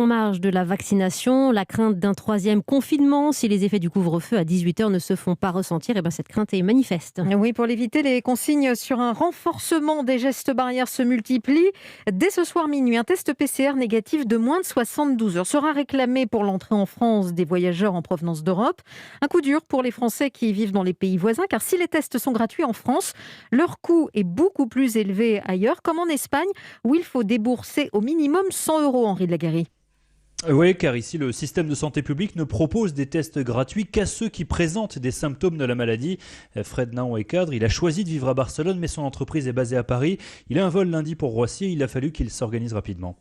En marge de la vaccination, la crainte d'un troisième confinement, si les effets du couvre-feu à 18h ne se font pas ressentir, cette crainte est manifeste. Oui, pour l'éviter, les consignes sur un renforcement des gestes barrières se multiplient. Dès ce soir minuit, un test PCR négatif de moins de 72 heures sera réclamé pour l'entrée en France des voyageurs en provenance d'Europe. Un coup dur pour les Français qui vivent dans les pays voisins, car si les tests sont gratuits en France, leur coût est beaucoup plus élevé ailleurs, comme en Espagne, où il faut débourser au minimum 100 euros, Henri de la Garry. Oui, car ici, le système de santé publique ne propose des tests gratuits qu'à ceux qui présentent des symptômes de la maladie. Fred Naon est cadre, il a choisi de vivre à Barcelone, mais son entreprise est basée à Paris. Il a un vol lundi pour Roissy, il a fallu qu'il s'organise rapidement.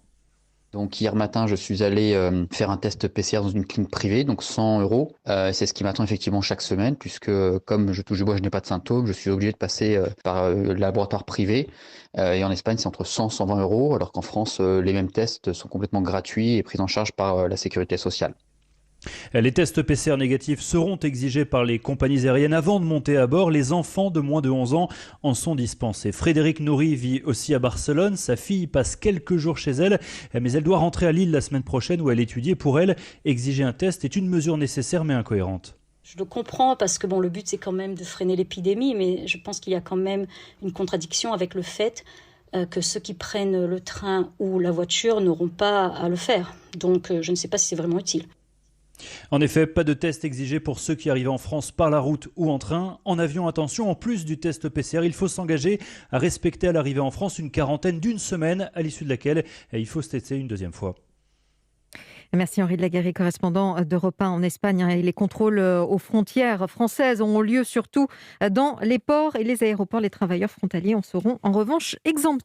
Donc hier matin, je suis allé faire un test PCR dans une clinique privée, donc 100 euros. C'est ce qui m'attend effectivement chaque semaine, puisque comme je touche du bois, je n'ai pas de symptômes, je suis obligé de passer par le laboratoire privé. Et en Espagne, c'est entre 100 et 120 euros, alors qu'en France, les mêmes tests sont complètement gratuits et pris en charge par la sécurité sociale. Les tests PCR négatifs seront exigés par les compagnies aériennes avant de monter à bord. Les enfants de moins de 11 ans en sont dispensés. Frédéric Nourri vit aussi à Barcelone. Sa fille passe quelques jours chez elle, mais elle doit rentrer à Lille la semaine prochaine où elle étudie. Pour elle, exiger un test est une mesure nécessaire mais incohérente. Je le comprends parce que le but c'est quand même de freiner l'épidémie, mais je pense qu'il y a quand même une contradiction avec le fait que ceux qui prennent le train ou la voiture n'auront pas à le faire. Donc je ne sais pas si c'est vraiment utile. En effet, pas de test exigé pour ceux qui arrivent en France par la route ou en train. En avion, attention, en plus du test PCR, il faut s'engager à respecter à l'arrivée en France une quarantaine d'une semaine, à l'issue de laquelle il faut se tester une deuxième fois. Merci Henri de la Garry, correspondant d'Europe 1 en Espagne. Et les contrôles aux frontières françaises ont lieu surtout dans les ports et les aéroports. Les travailleurs frontaliers en seront en revanche exemptés.